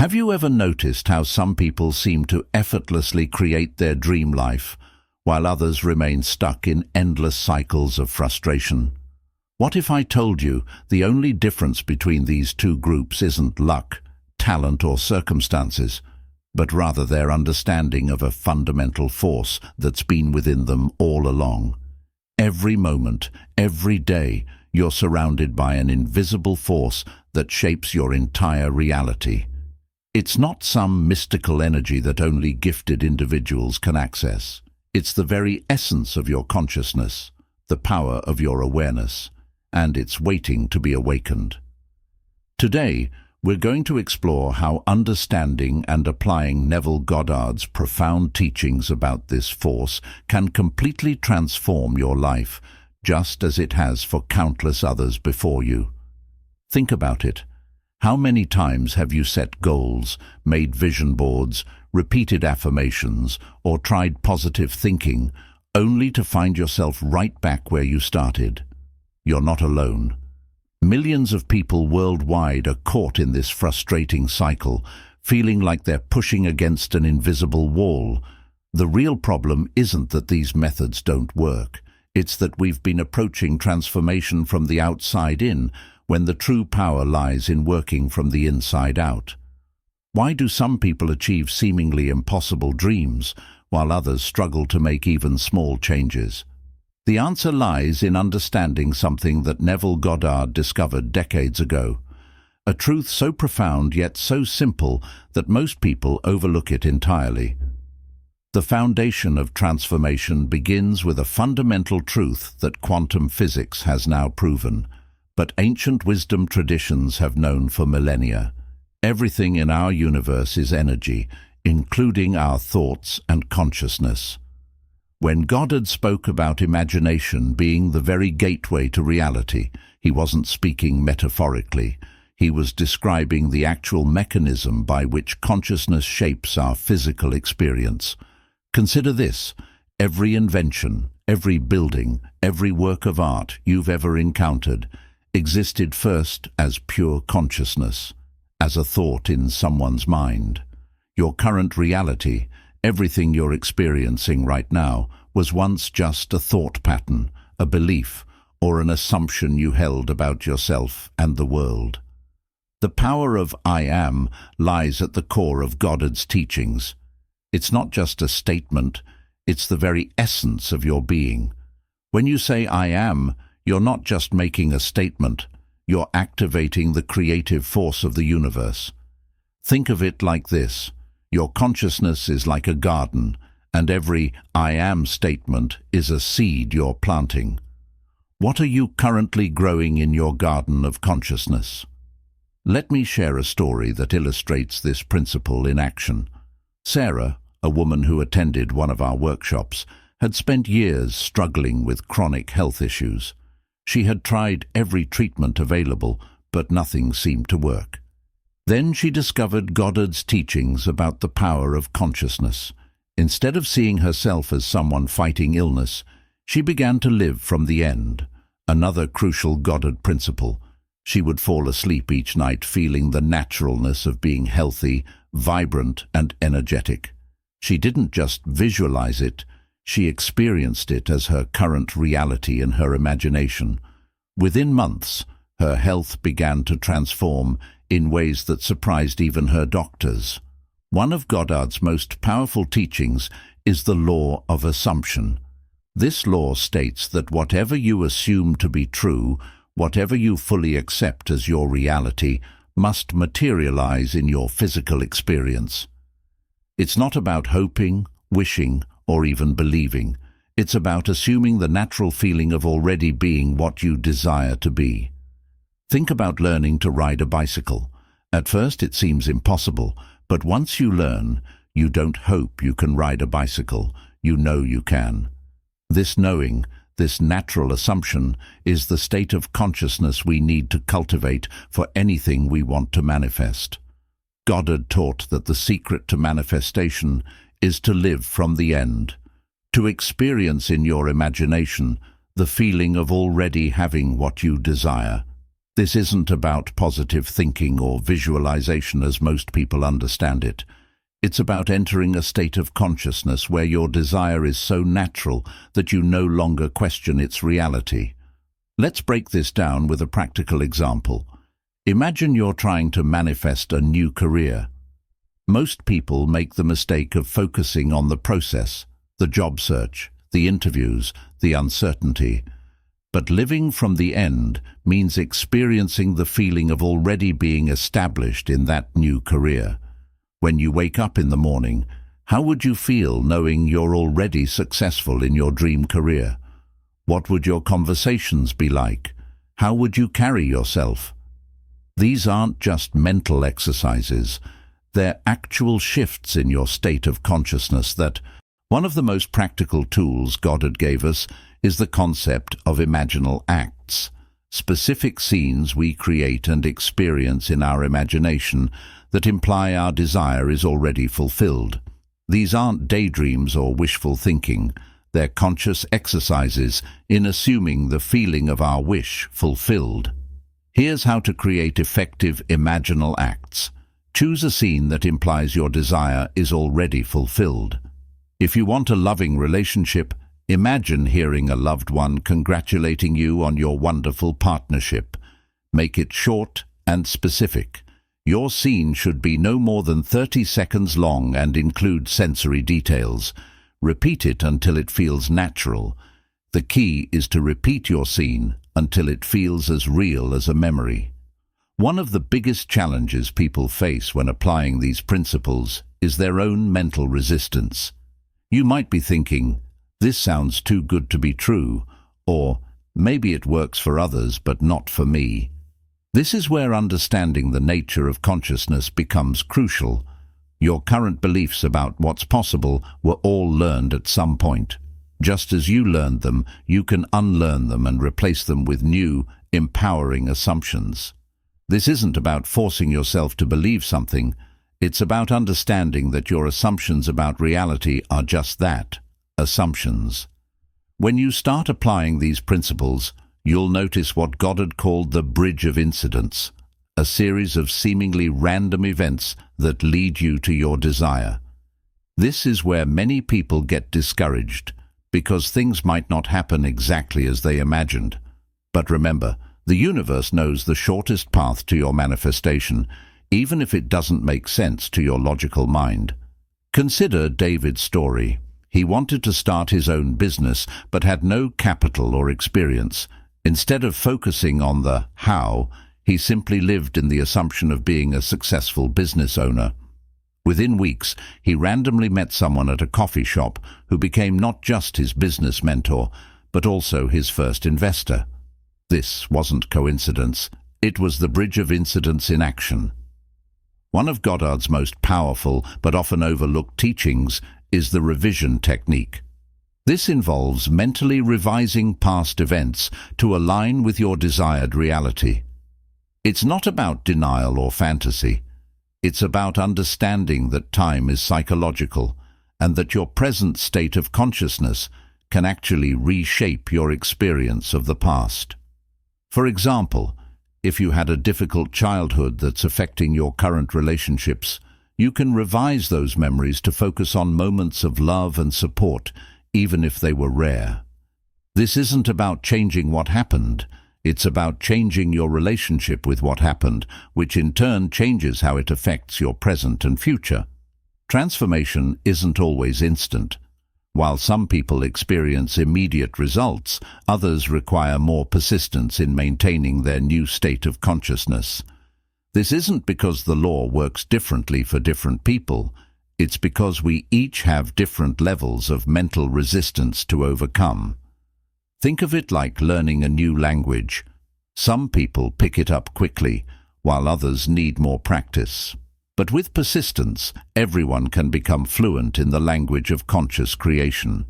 Have you ever noticed how some people seem to effortlessly create their dream life, while others remain stuck in endless cycles of frustration? What if I told you the only difference between these two groups isn't luck, talent, or circumstances, but rather their understanding of a fundamental force that's been within them all along? Every moment, every day, you're surrounded by an invisible force that shapes your entire reality. It's not some mystical energy that only gifted individuals can access. It's the very essence of your consciousness, the power of your awareness, and it's waiting to be awakened. Today, we're going to explore how understanding and applying Neville Goddard's profound teachings about this force can completely transform your life, just as it has for countless others before you. Think about it. How many times have you set goals, made vision boards, repeated affirmations, or tried positive thinking, only to find yourself right back where you started? You're not alone. Millions of people worldwide are caught in this frustrating cycle, feeling like they're pushing against an invisible wall. The real problem isn't that these methods don't work. It's that we've been approaching transformation from the outside in, when the true power lies in working from the inside out. Why do some people achieve seemingly impossible dreams, while others struggle to make even small changes? The answer lies in understanding something that Neville Goddard discovered decades ago, a truth so profound yet so simple that most people overlook it entirely. The foundation of transformation begins with a fundamental truth that quantum physics has now proven, but ancient wisdom traditions have known for millennia. Everything in our universe is energy, including our thoughts and consciousness. When Goddard spoke about imagination being the very gateway to reality, he wasn't speaking metaphorically. He was describing the actual mechanism by which consciousness shapes our physical experience. Consider this: every invention, every building, every work of art you've ever encountered existed first as pure consciousness, as a thought in someone's mind. Your current reality, everything you're experiencing right now, was once just a thought pattern, a belief, or an assumption you held about yourself and the world. The power of I Am lies at the core of Goddard's teachings. It's not just a statement, it's the very essence of your being. When you say I am, you're not just making a statement, you're activating the creative force of the universe. Think of it like this: your consciousness is like a garden, and every I am statement is a seed you're planting. What are you currently growing in your garden of consciousness? Let me share a story that illustrates this principle in action. Sarah, a woman who attended one of our workshops, had spent years struggling with chronic health issues. She had tried every treatment available, but nothing seemed to work. Then she discovered Goddard's teachings about the power of consciousness. Instead of seeing herself as someone fighting illness, she began to live from the end. Another crucial Goddard principle: she would fall asleep each night feeling the naturalness of being healthy, vibrant, and energetic. She didn't just visualize it, she experienced it as her current reality in her imagination. Within months, her health began to transform in ways that surprised even her doctors. One of Goddard's most powerful teachings is the law of assumption. This law states that whatever you assume to be true, whatever you fully accept as your reality, must materialize in your physical experience. It's not about hoping, wishing, or even believing. It's about assuming the natural feeling of already being what you desire to be. Think about learning to ride a bicycle. At first it seems impossible, but once you learn, you don't hope you can ride a bicycle, you know you can. This knowing, this natural assumption, is the state of consciousness we need to cultivate for anything we want to manifest. Goddard taught that the secret to manifestation is to live from the end, to experience in your imagination the feeling of already having what you desire. This isn't about positive thinking or visualization as most people understand it. It's about entering a state of consciousness where your desire is so natural that you no longer question its reality. Let's break this down with a practical example. Imagine you're trying to manifest a new career. Most people make the mistake of focusing on the process, the job search, the interviews, the uncertainty. But living from the end means experiencing the feeling of already being established in that new career. When you wake up in the morning, how would you feel knowing you're already successful in your dream career? What would your conversations be like? How would you carry yourself? These aren't just mental exercises. They're actual shifts in your state of consciousness that one of the most practical tools Goddard gave us is the concept of imaginal acts, specific scenes we create and experience in our imagination that imply our desire is already fulfilled. These aren't daydreams or wishful thinking. They're conscious exercises in assuming the feeling of our wish fulfilled. Here's how to create effective imaginal acts. Choose a scene that implies your desire is already fulfilled. If you want a loving relationship, imagine hearing a loved one congratulating you on your wonderful partnership. Make it short and specific. Your scene should be no more than 30 seconds long and include sensory details. Repeat it until it feels natural. The key is to repeat your scene until it feels as real as a memory. One of the biggest challenges people face when applying these principles is their own mental resistance. You might be thinking, "This sounds too good to be true," or "Maybe it works for others but not for me." This is where understanding the nature of consciousness becomes crucial. Your current beliefs about what's possible were all learned at some point. Just as you learned them, you can unlearn them and replace them with new, empowering assumptions. This isn't about forcing yourself to believe something. It's about understanding that your assumptions about reality are just that, assumptions. When you start applying these principles, you'll notice what Goddard called the bridge of incidents, a series of seemingly random events that lead you to your desire. This is where many people get discouraged, because things might not happen exactly as they imagined. But remember, the universe knows the shortest path to your manifestation, even if it doesn't make sense to your logical mind. Consider David's story. He wanted to start his own business, but had no capital or experience. Instead of focusing on the how, he simply lived in the assumption of being a successful business owner. Within weeks, he randomly met someone at a coffee shop who became not just his business mentor, but also his first investor. This wasn't coincidence. It was the bridge of incidents in action. One of Goddard's most powerful but often overlooked teachings is the revision technique. This involves mentally revising past events to align with your desired reality. It's not about denial or fantasy. It's about understanding that time is psychological and that your present state of consciousness can actually reshape your experience of the past. For example, if you had a difficult childhood that's affecting your current relationships, you can revise those memories to focus on moments of love and support, even if they were rare. This isn't about changing what happened. It's about changing your relationship with what happened, which in turn changes how it affects your present and future. Transformation isn't always instant. While some people experience immediate results, others require more persistence in maintaining their new state of consciousness. This isn't because the law works differently for different people. It's because we each have different levels of mental resistance to overcome. Think of it like learning a new language. Some people pick it up quickly, while others need more practice. But with persistence, everyone can become fluent in the language of conscious creation.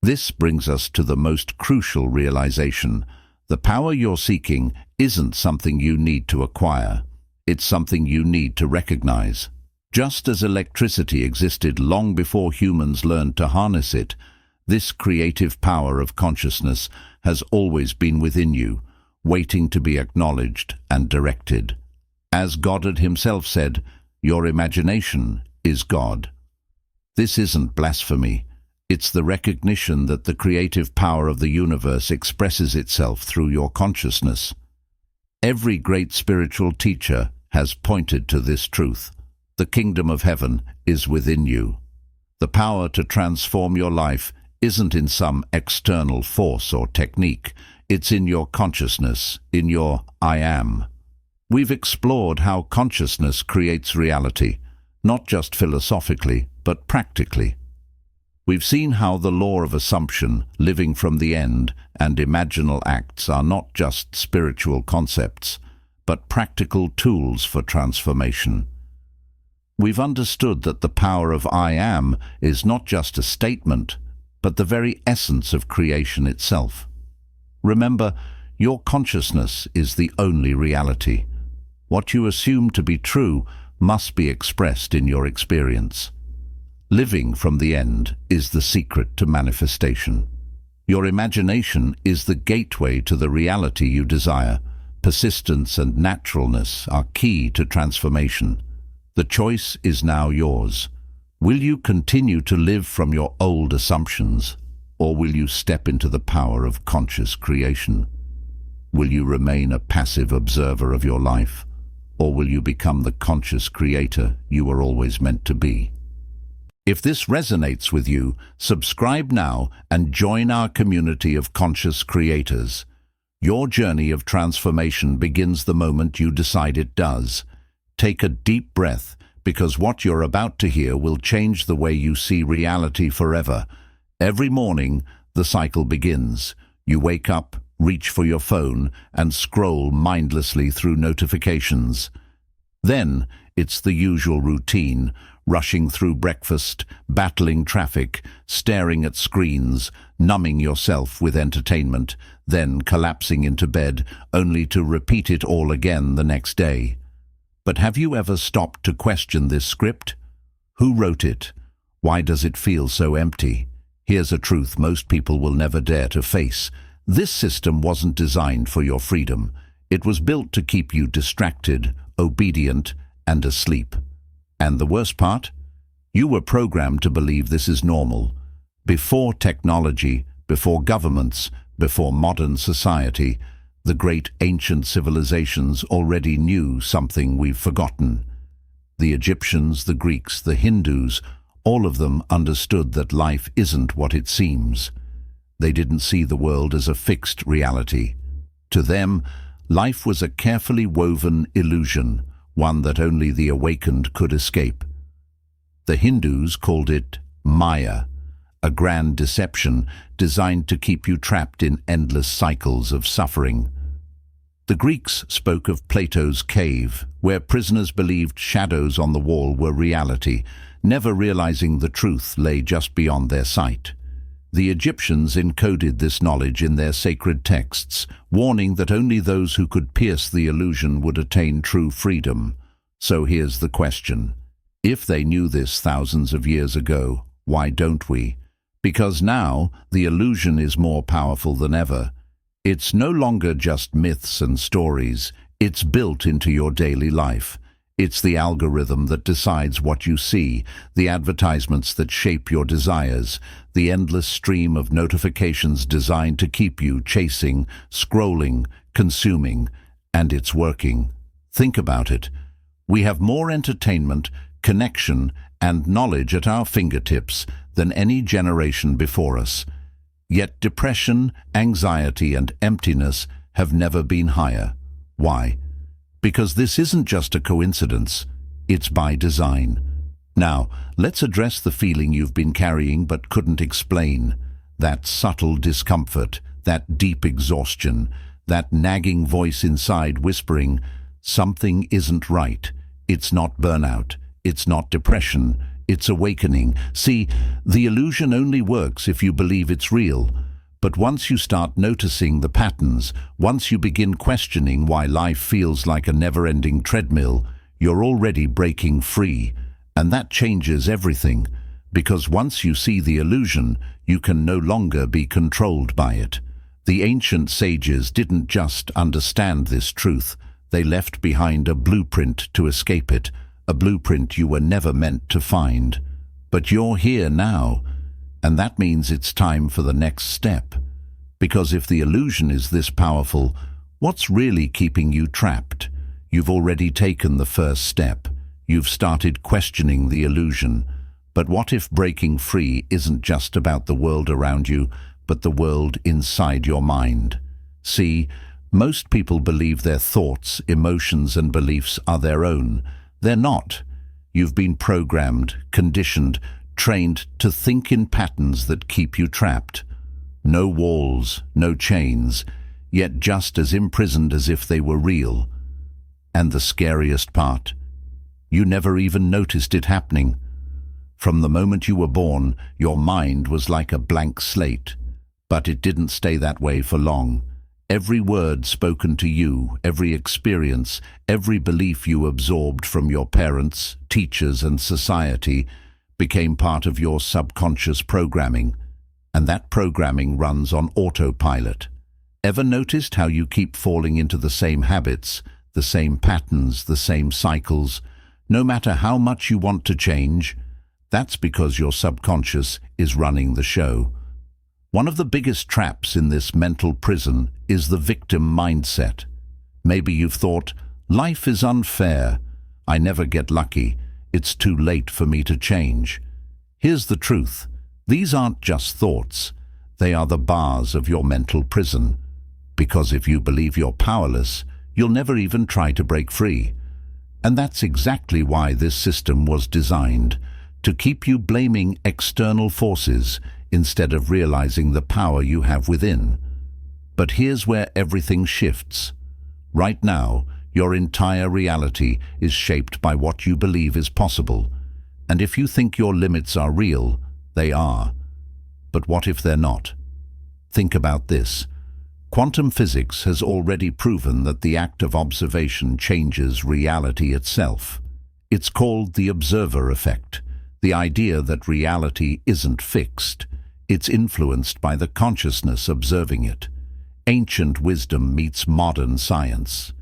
This brings us to the most crucial realization. The power you're seeking isn't something you need to acquire. It's something you need to recognize. Just as electricity existed long before humans learned to harness it, this creative power of consciousness has always been within you, waiting to be acknowledged and directed. As Goddard himself said, "Your imagination is God." This isn't blasphemy. It's the recognition that the creative power of the universe expresses itself through your consciousness. Every great spiritual teacher has pointed to this truth. The kingdom of heaven is within you. The power to transform your life isn't in some external force or technique. It's in your consciousness, in your I am. We've explored how consciousness creates reality, not just philosophically, but practically. We've seen how the law of assumption, living from the end, and imaginal acts are not just spiritual concepts, but practical tools for transformation. We've understood that the power of I am is not just a statement, but the very essence of creation itself. Remember, your consciousness is the only reality. What you assume to be true must be expressed in your experience. Living from the end is the secret to manifestation. Your imagination is the gateway to the reality you desire. Persistence and naturalness are key to transformation. The choice is now yours. Will you continue to live from your old assumptions, or will you step into the power of conscious creation? Will you remain a passive observer of your life, or will you become the conscious creator you were always meant to be? If this resonates with you, subscribe now and join our community of conscious creators. Your journey of transformation begins the moment you decide it does. Take a deep breath, because what you're about to hear will change the way you see reality forever. Every morning, the cycle begins. You wake up, reach for your phone, and scroll mindlessly through notifications. Then, it's the usual routine: rushing through breakfast, battling traffic, staring at screens, numbing yourself with entertainment, then collapsing into bed, only to repeat it all again the next day. But have you ever stopped to question this script? Who wrote it? Why does it feel so empty? Here's a truth most people will never dare to face. This system wasn't designed for your freedom. It was built to keep you distracted, obedient, and asleep. And the worst part? You were programmed to believe this is normal. Before technology, before governments, before modern society, the great ancient civilizations already knew something we've forgotten. The Egyptians, the Greeks, the Hindus, all of them understood that life isn't what it seems. They didn't see the world as a fixed reality. To them, life was a carefully woven illusion, one that only the awakened could escape. The Hindus called it Maya, a grand deception designed to keep you trapped in endless cycles of suffering. The Greeks spoke of Plato's cave, where prisoners believed shadows on the wall were reality, never realizing the truth lay just beyond their sight. The Egyptians encoded this knowledge in their sacred texts, warning that only those who could pierce the illusion would attain true freedom. So here's the question. If they knew this thousands of years ago, why don't we? Because now the illusion is more powerful than ever. It's no longer just myths and stories. It's built into your daily life. It's the algorithm that decides what you see, the advertisements that shape your desires, the endless stream of notifications designed to keep you chasing, scrolling, consuming, and it's working. Think about it. We have more entertainment, connection, and knowledge at our fingertips than any generation before us. Yet depression, anxiety, and emptiness have never been higher. Why? Because this isn't just a coincidence, it's by design. Now, let's address the feeling you've been carrying but couldn't explain. That subtle discomfort, that deep exhaustion, that nagging voice inside whispering, something isn't right. It's not burnout, it's not depression, it's awakening. See, the illusion only works if you believe it's real. But once you start noticing the patterns, once you begin questioning why life feels like a never-ending treadmill, you're already breaking free. And that changes everything, because once you see the illusion, you can no longer be controlled by it. The ancient sages didn't just understand this truth, they left behind a blueprint to escape it, a blueprint you were never meant to find. But you're here now, and that means it's time for the next step. Because if the illusion is this powerful, what's really keeping you trapped? You've already taken the first step. You've started questioning the illusion. But what if breaking free isn't just about the world around you, but the world inside your mind? See, most people believe their thoughts, emotions and beliefs are their own. They're not. You've been programmed, conditioned, trained to think in patterns that keep you trapped. No walls, no chains, yet just as imprisoned as if they were real. And the scariest part, you never even noticed it happening. From the moment you were born, your mind was like a blank slate. But it didn't stay that way for long. Every word spoken to you, every experience, every belief you absorbed from your parents, teachers and society became part of your subconscious programming. And that programming runs on autopilot. Ever noticed how you keep falling into the same habits, the same patterns, the same cycles, no matter how much you want to change? That's because your subconscious is running the show. One of the biggest traps in this mental prison is the victim mindset. Maybe you've thought, life is unfair, I never get lucky, it's too late for me to change. Here's the truth. These aren't just thoughts, they are the bars of your mental prison. Because if you believe you're powerless, you'll never even try to break free. And that's exactly why this system was designed, to keep you blaming external forces instead of realizing the power you have within. But here's where everything shifts. Right now, your entire reality is shaped by what you believe is possible. And if you think your limits are real, they are. But what if they're not? Think about this. Quantum physics has already proven that the act of observation changes reality itself. It's called the observer effect, the idea that reality isn't fixed. It's influenced by the consciousness observing it. Ancient wisdom meets modern science.